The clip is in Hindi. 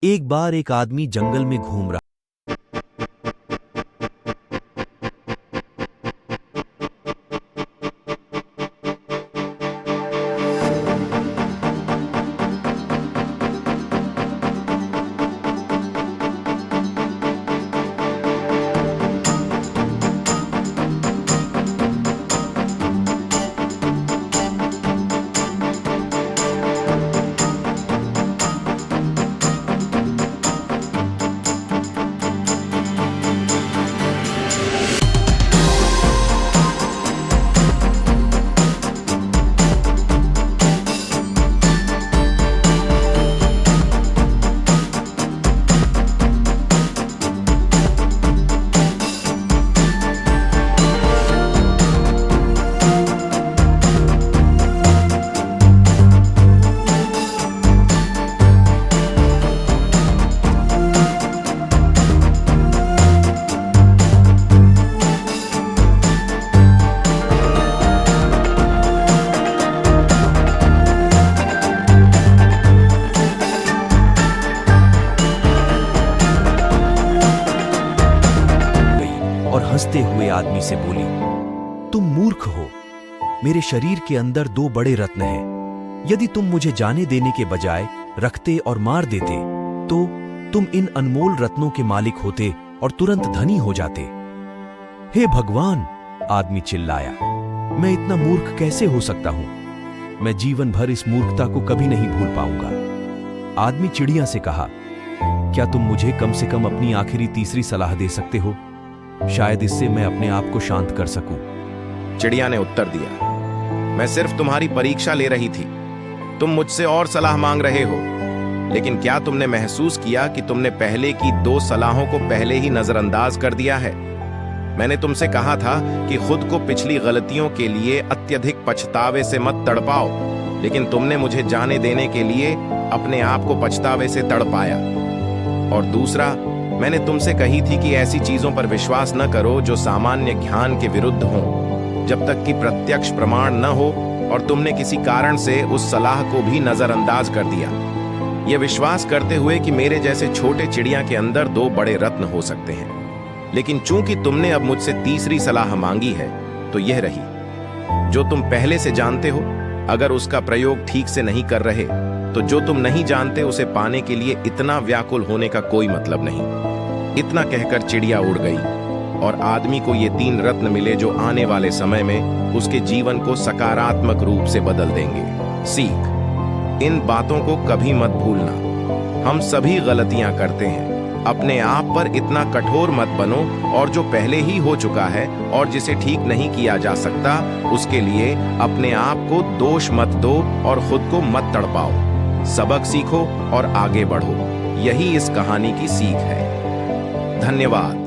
एक बार एक आदमी जंगल में घूम रहा। और हंसते हुए आदमी से बोली, तुम मूर्ख हो। मेरे शरीर के अंदर दो बड़े रत्न हैं। यदि तुम मुझे जाने देने के बजाय रखते और मार देते तो तुम इन अनमोल रत्नों के मालिक होते और तुरंत धनी हो जाते। हे भगवान, आदमी चिल्लाया, मैं इतना मूर्ख कैसे हो सकता हूं? मैं जीवन भर इस मूर्खता को कभी नहीं भूल पाऊंगा। आदमी चिड़िया से कहा, क्या तुम मुझे कम से कम अपनी आखिरी तीसरी सलाह दे सकते हो? शायद इससे मैं अपने आप को शांत कर सकूं। चिड़िया ने उत्तर दिया, मैं सिर्फ तुम्हारी परीक्षा ले रही थी। तुम मुझसे और सलाह मांग रहे हो, लेकिन क्या तुमने महसूस किया कि तुमने पहले की दो सलाहों को पहले ही नजरअंदाज कर दिया है? मैंने तुमसे कहा था कि खुद को पिछली गलतियों के लिए अत्यधिक पछतावे से मत तड़पाओ, लेकिन तुमने मुझे जाने देने के लिए अपने आप को पछतावे से तड़पाया। और दूसरा, मैंने तुमसे कही थी कि ऐसी चीजों पर विश्वास न करो जो सामान्य ज्ञान के विरुद्ध हों, जब तक कि प्रत्यक्ष प्रमाण न हो, और तुमने किसी कारण से उस सलाह को भी नजरअंदाज कर दिया, यह विश्वास करते हुए कि मेरे जैसे छोटे चिड़िया के अंदर दो बड़े रत्न हो सकते हैं। लेकिन चूंकि तुमने अब मुझसे तीसरी सलाह मांगी है, तो यह रही, जो तुम पहले से जानते हो, अगर उसका प्रयोग ठीक से नहीं कर रहे, तो जो तुम नहीं जानते उसे पाने के लिए इतना व्याकुल होने का कोई मतलब नहीं। इतना कहकर चिड़िया उड़ गई और आदमी को ये तीन रत्न मिले जो आने वाले समय में उसके जीवन को सकारात्मक रूप से बदल देंगे। सीख, इन बातों को कभी मत भूलना। हम सभी गलतियां करते हैं। अपने आप पर इतना कठोर मत बनो, और जो पहले ही हो चुका है और जिसे ठीक नहीं किया जा सकता, उसके लिए अपने आप को दोष मत दो और खुद को मत तड़पाओ। सबक सीखो और आगे बढ़ो। यही इस कहानी की सीख है। धन्यवाद।